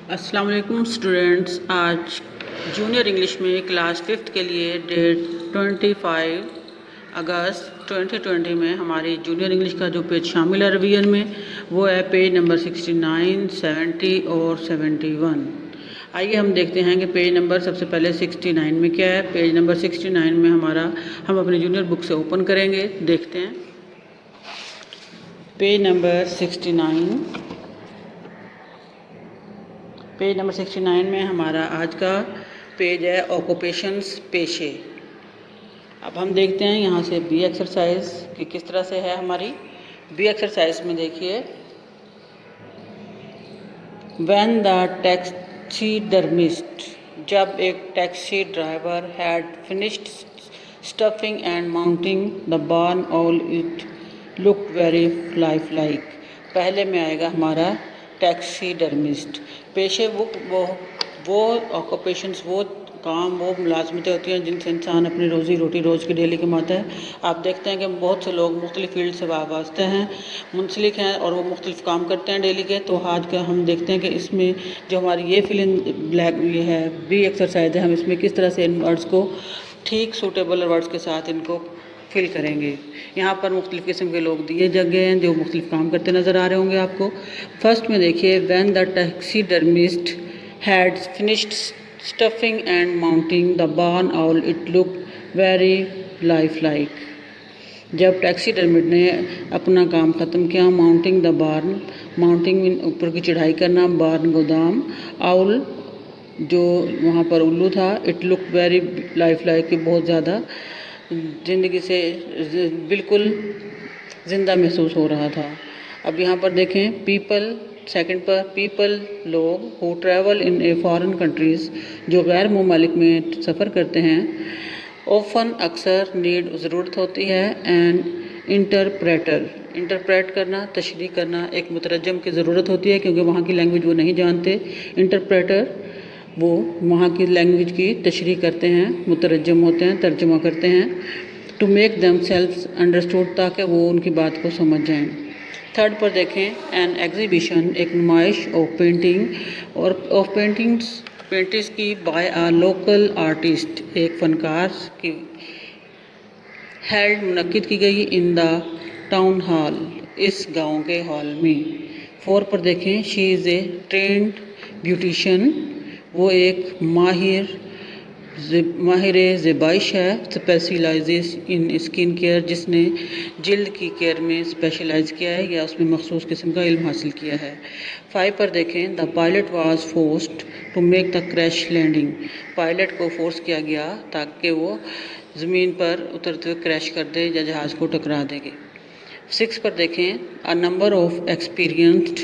अस्सलाम वालेकुम स्टूडेंट्स। आज जूनियर इंग्लिश में क्लास फिफ्थ के लिए डेट 25 अगस्त 2020 में हमारी जूनियर इंग्लिश का जो पेज शामिल है रिवीजन में, वो है पेज नंबर 69, 70 और 71। आइए हम देखते हैं कि पेज नंबर सबसे पहले 69 में क्या है। पेज नंबर 69 में हम अपनी जूनियर बुक से ओपन करेंगे, देखते हैं। पेज नंबर 69 में हमारा आज का पेज है ऑक्यूपेशंस, पेशे। अब हम देखते हैं यहाँ से बी एक्सरसाइज कि किस तरह से है हमारी। बी एक्सरसाइज में देखिए, व्हेन द टैक्सीडर्मिस्ट, जब एक taxi driver had finished stuffing and mounting the barn all it looked very lifelike. पहले में आएगा हमारा टैक्सीडर्मिस्ट। पेशे वो ऑक्यूपेशंस, वो काम, वो मुलाजमतें होती हैं जिनसे इंसान अपनी रोज़ी रोटी रोज़ की डेली कमाता है। आप देखते हैं कि बहुत से लोग मुख्तलिफ़ फील्ड से वाबस्ते हैं, मुंसलिक हैं और वो मुख्तलिफ़ काम करते हैं डेली के। तो आज का हम देखते हैं कि इसमें जो हमारी ये फिलिंग ब्लैक ये है बी एक्सरसाइज है, हम इसमें किस तरह से इन वर्ड्स को ठीक सूटेबल वर्ड्स के साथ इनको फिल करेंगे। यहाँ पर मुख्तलिफ़ किस्म के लोग दिए गए हैं जो मुख्तलिफ़ काम करते नज़र आ रहे होंगे आपको। फर्स्ट में देखिए, when the taxidermist had finished stuffing and mounting the barn owl, it looked very lifelike. जब टैक्सीडर्मिस्ट ने अपना काम ख़त्म किया, माउंटिंग द बार्न, माउंटिंग ऊपर की चढ़ाई करना, बार्न गोदाम, आउल जो वहाँ पर उल्लू था, इट लुक वेरी लाइफ कि बहुत ज़्यादा ज़िंदगी से बिल्कुल ज़िंदा महसूस हो रहा था। अब यहाँ पर देखें, पीपल, सेकंड पर पीपल, लोग, who travel in a foreign countries, जो गैर ममालिक में सफ़र करते हैं, ऑफन, अक्सर, नीड, ज़रूरत होती है, एंड इंटरप्रेटर, इंटरप्रेट करना, तशरीह करना, एक मुतरजम की ज़रूरत होती है क्योंकि वहाँ की लैंग्वेज वो नहीं जानते। इंटरप्रेटर वो वहाँ की लैंग्वेज की तशरीह करते हैं, मुतरजम होते हैं, तर्जुमा करते हैं। To make themselves understood, ताकि वो उनकी बात को समझ जाएं। थर्ड पर देखें, एन एग्जीबिशन, एक नुमाइश ऑफ पेंटिंग और ऑफ पेंटिंग्स की बाय आ लोकल आर्टिस्ट, एक फनकार की हेल्ड मुनक्किद की गई इन द टाउन हॉल, इस गांव के हॉल में। फोर पर देखें, she is a trend beautician, वो एक माहिर ज़ेबाइश है, स्पेशलाइजेस इन स्किन केयर, जिसने जल्द की केयर में स्पेशलाइज किया है या उसमें मखसूस किस्म का इल्म हासिल किया है। 5 पर देखें, the pilot was forced to make the crash landing, pilot को फोर्स किया गया ताकि वो ज़मीन पर उतरते हुए क्रैश कर दे या जहाज़ को टकरा देंगे। 6 पर देखें, a number of experienced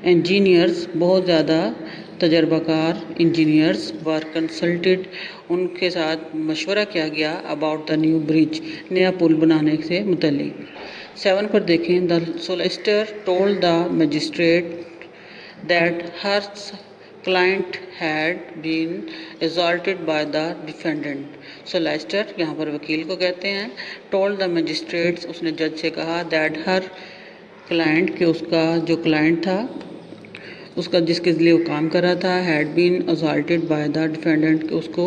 engineers, बहुत ज़्यादा तजर्बाकार इंजीनियर्स, वर कंसल्टेड, उनके साथ मशवरा किया गया, अबाउट द न्यू ब्रिज, नया पुल बनाने से मुतल्लिक। 7 पर देखें, the solicitor told the magistrate that her client had been assaulted by the defendant. Solicitor यहाँ पर वकील को कहते हैं। टोल्ड द मजिस्ट्रेट्स, उसने जज से कहा, दैट हर क्लाइंट, कि उसका जो क्लाइंट था, उसका जिसके लिए वो काम कर रहा था, had been assaulted by the defendant, कि उसको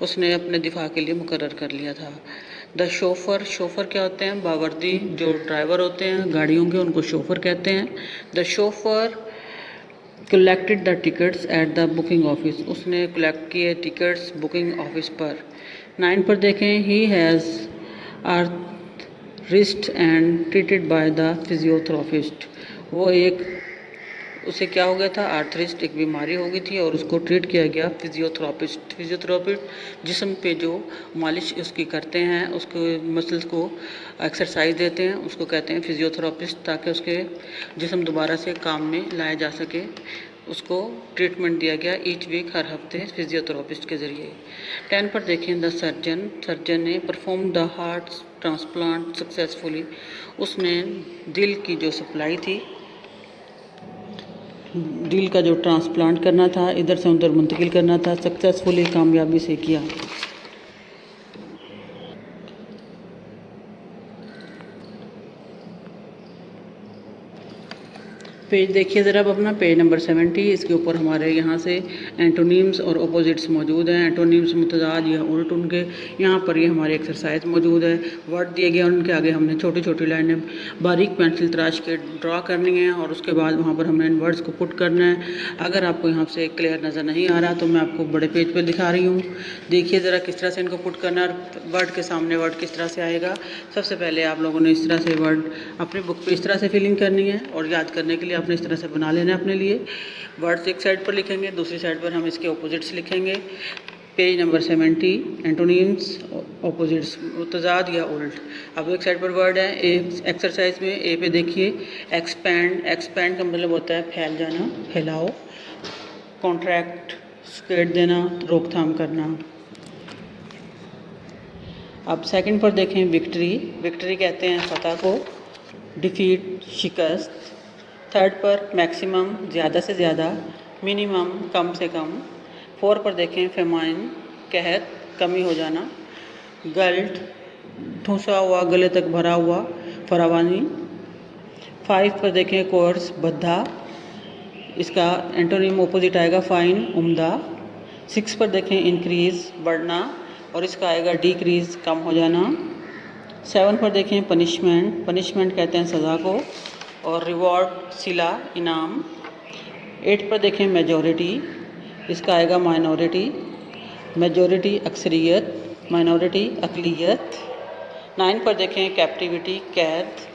उसने अपने दिफा के लिए मुकर्रर कर लिया था। द शोफ़र, शोफ़र क्या होते हैं? बावर्दी, जो ड्राइवर होते हैं गाड़ियों के, उनको शोफ़र कहते हैं। The chauffeur collected the tickets at the booking office, उसने कलेक्ट किए टिकट्स बुकिंग ऑफिस पर। 9 पर देखें, he has rest and treated by the physiotherapist, वो एक, उसे क्या हो गया था? आर्थरिस्ट, एक बीमारी हो गई थी और उसको ट्रीट किया गया फिजियोथेरेपिस्ट। फिजियोथेरेपिस्ट जिस्म पे जो मालिश उसकी करते हैं, उसको मसल्स को एक्सरसाइज देते हैं, उसको कहते हैं फिजियोथेरेपिस्ट, ताकि उसके जिस्म दोबारा से काम में लाया जा सके। उसको ट्रीटमेंट दिया गया ईच वीक, हर हफ्ते, फिजियोथेरेपिस्ट के ज़रिए। 10 पर देखें, द सर्जन, सर्जन ने perform the heart transplant successfully, उसने दिल की जो सप्लाई थी, दिल का जो ट्रांसप्लांट करना था, इधर से उधर मुंतकिल करना था, सक्सेसफुली, कामयाबी से किया। पेज देखिए ज़रा अब अपना पेज नंबर 70। इसके ऊपर हमारे यहाँ से एंटोनिम्स और अपोजिट्स मौजूद हैं। एंटोनिम्स मुतज़ाद या उल्ट उनके। यहाँ पर ये हमारी एक्सरसाइज मौजूद है। वर्ड दिए गए और उनके आगे हमने छोटी छोटी लाइनें बारीक पेंसिल तराश के ड्रा करनी है और उसके बाद वहाँ पर हमने इन वर्ड्स को पुट करना है। अगर आपको यहाँ से क्लियर नज़र नहीं आ रहा तो मैं आपको बड़े पेज पर दिखा रही हूँ। देखिए ज़रा किस तरह से इनको पुट करना है और वर्ड के सामने वर्ड किस तरह से आएगा। सबसे पहले आप लोगों ने इस तरह से वर्ड अपनी बुक पे इस तरह से फिलिंग करनी है और याद करने के लिए आपने इस तरह से बना लेना है अपने लिए। वर्ड्स एक साइड पर लिखेंगे, दूसरी साइड पर हम इसके ऑपोजिट्स लिखेंगे। पेज नंबर 70 एंटोनिम्स ऑपोजिट्स मुतज़ाद या उल्ट। अब एक साइड पर वर्ड है ए। एक्सरसाइज में ए पे देखिए एक्सपैंड। एक्सपैंड का मतलब होता है फैल जाना, फैलाओ। कॉन्ट्रैक्ट स्केट देना, रोकथाम करना। अब सेकंड पर देखें विक्ट्री। विक्ट्री कहते हैं फतह को, डिफीट शिकस्त। थर्ड पर मैक्सिमम ज़्यादा से ज़्यादा, मिनिमम कम से कम। 4 पर देखें फेमाइन कहत, कमी हो जाना। गल्ट ठूसा हुआ, गले तक भरा हुआ, फरावानी। 5 पर देखें कोर्स बद्धा, इसका एंटोनिम ऑपोजिट आएगा फाइन, उम्दा। 6 पर देखें इंक्रीज़ बढ़ना और इसका आएगा डिक्रीज़ कम हो जाना। 7 पर देखें पनिशमेंट। पनिशमेंट कहते हैं सज़ा को और रिवॉर्ड सिला, इनाम। 8 पर देखें मेजॉरिटी, इसका आएगा माइनॉरिटी। मेजॉरिटी अक्सरियत, माइनॉरिटी अक़लियत। 9 पर देखें कैप्टिविटी, कैद।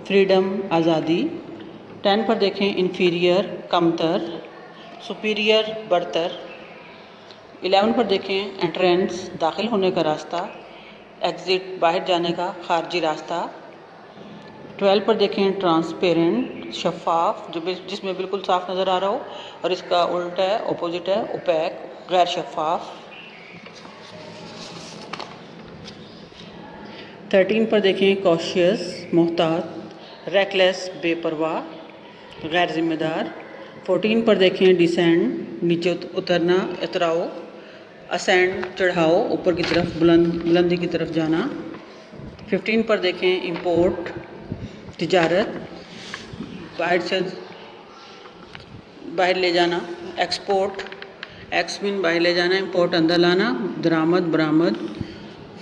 फ्रीडम आज़ादी। 10 पर देखें इन्फीरियर कमतर, सुपीरियर बरतर। 11 पर देखें एंट्रेंस दाखिल होने का रास्ता, एग्ज़िट बाहर जाने का खारजी रास्ता। 12 पर देखें ट्रांसपेरेंट शफ़ाफ, जो जिसमें बिल्कुल साफ नज़र आ रहा हो और इसका उल्टा है, ऑपोजिट है ओपैक, गैर शफ़ाफ। 13 पर देखें कॉशियस मोहतात, रेकलेस बेपरवाह, गैर जिम्मेदार। 14 पर देखें डिसेंड नीचे उतरना, उतराओ। असेंड चढ़ाओ, ऊपर की तरफ बुलंदी की तरफ जाना। 15 पर देखें इंपोर्ट तिजारत, बाहर से बाहर ले जाना। एक्सपोर्ट एक्स मीन बाहर ले जाना, इंपोर्ट अंदर लाना, दरामद बरामद।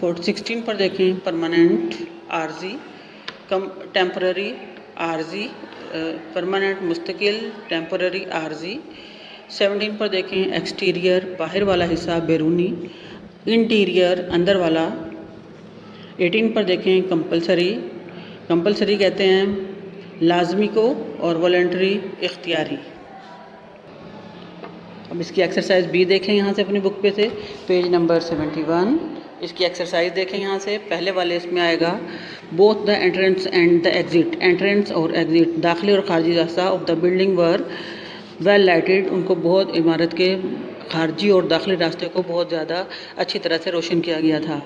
16 पर देखें परमानेंट आर्जी, कम टेम्पररी आर्जी, परमानेंट मुस्तकिल, टेम्पररी आर्जी। 17 पर देखें एक्सटीरियर बाहर वाला हिस्सा बैरूनी, इंटीरियर अंदर वाला। 18 पर देखें कंपलसरी। कंपलसरी कहते हैं लाजमी को और वॉलंटरी इख्तियारी। अब इसकी एक्सरसाइज बी देखें यहाँ से अपनी बुक पे से, पेज नंबर 71। इसकी एक्सरसाइज देखें यहाँ से। पहले वाले इसमें आएगा both the entrance and the exit. Entrance और एग्ज़िट, दाखिली और खारजी रास्ता of the building were well lighted, उनको बहुत इमारत के खारजी और दाखिली रास्ते को बहुत ज़्यादा अच्छी तरह से रोशन किया गया था।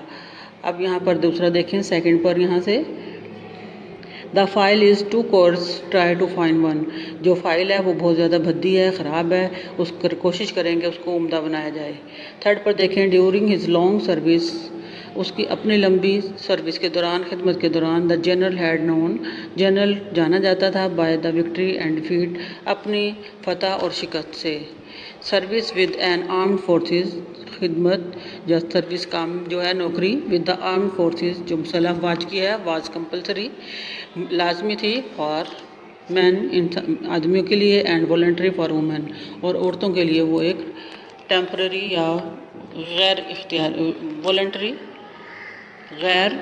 अब यहाँ पर दूसरा देखें सेकंड पर यहाँ से the file is too coarse try to find one. जो फाइल है वो बहुत ज़्यादा भद्दी है, ख़राब है, उस कर कोशिश करेंगे उसको उम्दा बनाया जाए। थर्ड पर देखें ड्यूरिंग हिज लॉन्ग सर्विस, उसकी अपनी लंबी सर्विस के दौरान, खिदमत के दौरान, the general had known, general जाना जाता था, by the victory and defeat, अपनी फतह और शिकस्त से। Service with N armed forces, खिदमत या सर्विस काम जो है नौकरी विद द आर्म्ड फोर्सेस, जो मुसल्लह अफवाज की है, वाज कंपलसरी, लाजमी थी, फॉर मैन आदमियों के लिए, एंड वॉलंटरी फॉर वुमेन, और औरतों के लिए वो एक टेम्पररी या गैर इख्तियार वॉलंटरी गैर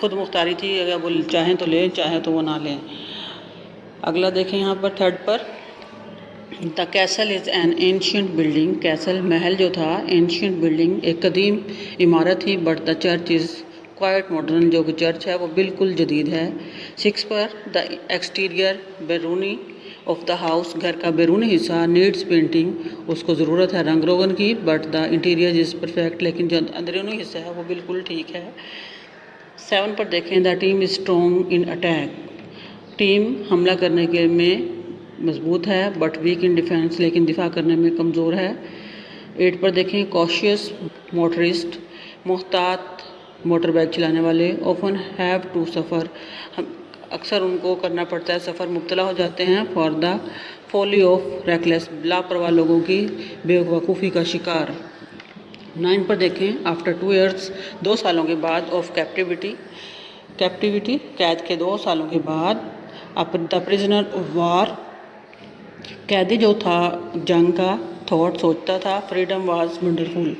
खुद मुख्तारी थी, अगर वो चाहें तो लें, चाहें तो वो ना लें। अगला देखें यहाँ पर थर्ड पर the castle is an ancient building. Castle महल जो था, एंशियंट बिल्डिंग एक कदीम इमारत थी, but the church is quite modern, जो कि चर्च है वो बिल्कुल जदीद है। 6 पर द एक्सटीरियर बैरूनी ऑफ द हाउस, घर का बैरूनी हिस्सा नीड्स पेंटिंग, उसको ज़रूरत है रंग रोगन की, but the interior is perfect, लेकिन जो अंदरूनी हिस्सा है वो बिल्कुल ठीक है। 7 पर देखें the team is strong in attack, team हमला करने के में मजबूत है, बट वीक इन डिफेंस, लेकिन दिफा करने में कमज़ोर है। 8 पर देखें कॉशियस मोटरिस्ट, मोहतात मोटर बाइक चलाने वाले, ऑफन हैव टू सफ़र, अक्सर उनको करना पड़ता है, सफ़र मुब्तला हो जाते हैं। For the folly of reckless, लापरवाह लोगों की बेवकूफ़ी का शिकार। 9 पर देखें, आफ्टर 2 ईयर्स, 2 सालों के बाद, ऑफ कैप्टिविटी कैद के 2 सालों के बाद, द प्रिजनर ऑफ वार, कैदी जो था जंग का, थॉट सोचता था, फ्रीडम वाज वंडरफुल,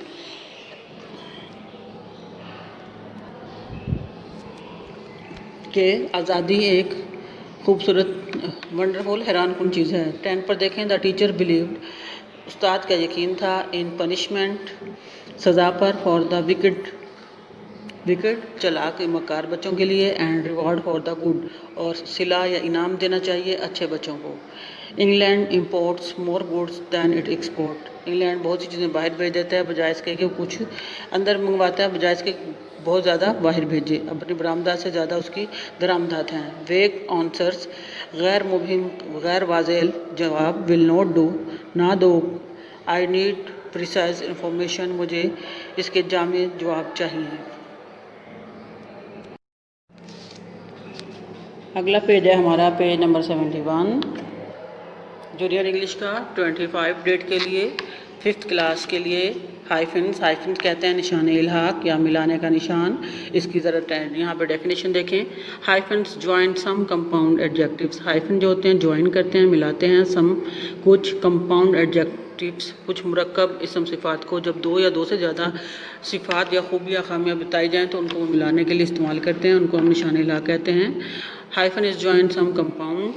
के आज़ादी एक खूबसूरत वंडरफुल हैरान कुन चीज़ है। 10 पर देखें, द टीचर बिलीव्ड, उस्ताद का यकीन था, इन पनिशमेंट, सज़ा पर, फॉर द विकेट चालाक मकार बच्चों के लिए, and reward for the good, और सिला या इनाम देना चाहिए अच्छे बच्चों को। England imports more goods than it export, England बहुत सी चीज़ें बाहर भेज देता है बजाय इसके कि कुछ अंदर मंगवाता है, बजाय इसके बहुत ज़्यादा बाहर भेजे, अपनी बरामदात से ज़्यादा उसकी दरामदात हैं। वेग आंसर्स, गैर मुबहिम गैर वाज़ेह जवाब, विल नॉट डू, ना दो, आई नीड प्रिसाइज इंफॉर्मेशन, मुझे इसके जामे जवाब चाहिए। अगला पेज है हमारा पेज नंबर 71, जूनियर इंग्लिश का 25 डेट के लिए, 5th क्लास के लिए। हाइफिन्स कहते हैं निशान इल्हाक या मिलाने का निशान। इसकी ज़रा यहाँ पर डेफिनेशन देखें। Hyphens join some compound adjectives, hyphen जो होते हैं ज्वाइन करते हैं, मिलाते हैं, सम कुछ, कंपाउंड एडजेक्टिव्स कुछ मुरक्कब इसम सिफ़ात को, जब 2 या 2 से ज़्यादा सिफ़ात या खूबियाँ खामियाँ बताई जाएँ तो उनको मिलाने के लिए इस्तेमाल करते हैं, उनको हम निशान इल्हाक कहते हैं। Hyphen is join some compound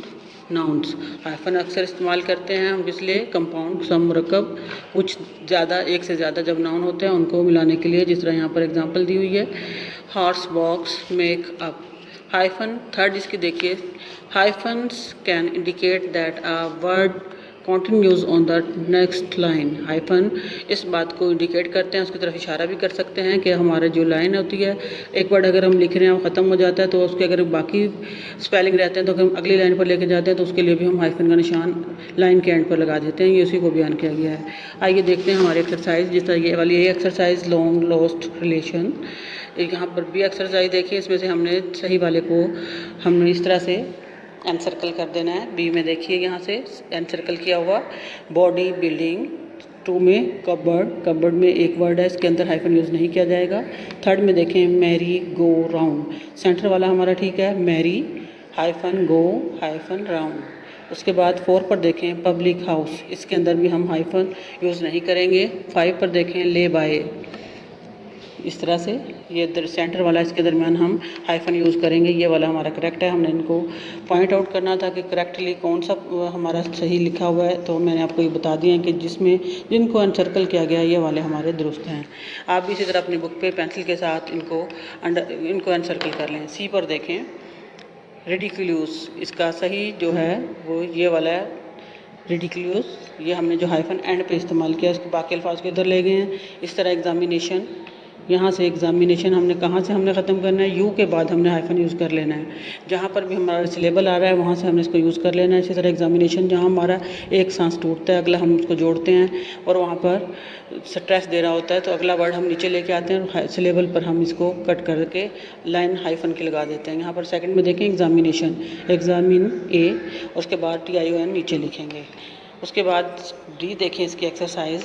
nouns, hyphen अक्सर इस्तेमाल करते हैं हम इसलिए, कंपाउंड सम मुरक्कब, कुछ ज़्यादा, एक से ज़्यादा जब नाउन होते हैं उनको मिलाने के लिए, जिस तरह यहाँ पर एग्जांपल दी हुई है, horse box, make up. Hyphen third इसकी देखिए, hyphens can indicate that a word continues on the next line, hyphen इस बात को इंडिकेट करते हैं, उसकी तरफ इशारा भी कर सकते हैं कि हमारे जो लाइन होती है, एक वर्ड अगर हम लिख रहे हैं वो ख़त्म हो जाता है तो उसके अगर बाकी स्पेलिंग रहते हैं तो हम अगली लाइन पर लेके जाते हैं तो उसके लिए भी हम हाइफन का निशान लाइन के एंड पर लगा देते हैं। ये उसी को बयान किया गया है। आइए देखते हैं हमारे एक्सरसाइज, जिस तरह ये वाली एक्सरसाइज लॉन्ग लॉस्ट रिलेशन, यहाँ पर भी एक्सरसाइज देखिए, इसमें से हमने सही वाले को हमने इस तरह से एन सर्कल कर देना है। बी में देखिए यहाँ से एन सर्कल किया हुआ, बॉडी बिल्डिंग। 2 में कबर्ड में एक वर्ड है, इसके अंदर हाइफन यूज़ नहीं किया जाएगा। 3rd में देखें, मैरी गो राउंड, सेंटर वाला हमारा ठीक है, मैरी हाइफन गो हाइफन राउंड। उसके बाद 4 पर देखें, पब्लिक हाउस, इसके अंदर भी हम हाइफन यूज़ नहीं करेंगे। 5 पर देखें, ले बाय, इस तरह से ये सेंटर वाला इसके दरमियान हम हाइफन यूज़ करेंगे। ये वाला हमारा करेक्ट है, हमने इनको पॉइंट आउट करना था कि करेक्टली कौन सा हमारा सही लिखा हुआ है, तो मैंने आपको ये बता दिया है कि जिनको अनसर्कल किया गया ये वाले हमारे दुरुस्त हैं। आप भी इसी तरह अपनी बुक पे पेंसिल के साथ इनको अनसर्कल कर लें। सी पर देखें, रिडिकुलस, इसका सही जो है वो ये वाला है, रिडिकुलस। ये हमने जो हाइफन एंड पे इस्तेमाल किया, इसके बाकी अल्फाज को इधर ले गए हैं। इस तरह एग्जामिनेशन, यहाँ से एग्जामिनेशन हमने कहाँ से हमने ख़त्म करना है, यू के बाद हमने हाइफन यूज़ कर लेना है। जहाँ पर भी हमारा सिलेबल आ रहा है वहाँ से हमने इसको यूज़ कर लेना है। इसी तरह एग्जामिनेशन, जहाँ हमारा एक सांस टूटता है अगला हम उसको जोड़ते हैं, और वहाँ पर स्ट्रेस दे रहा होता है तो अगला वर्ड हम नीचे लेके आते हैं और सिलेबल पर हम इसको कट करके लाइन हाइफन की लगा देते हैं। यहाँ पर सेकंड में देखें, एग्जामिनेशन, एग्जामिन ए, उसके बाद TION नीचे लिखेंगे। उसके बाद डी देखें इसकी exercise,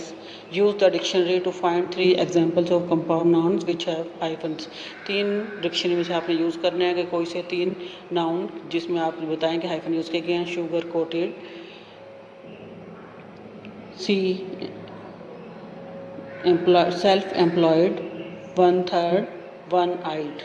use the dictionary to find 3 examples of compound nouns which have hyphens. 3 dictionary में से आपने यूज़ करना है कि कोई से 3 नाउन जिसमें आप बताएं कि हाइफन यूज़ किए गए हैं। शुगर कोटेड, सी सेल्फ एम्प्लॉयड, 1/3, 1 आइड।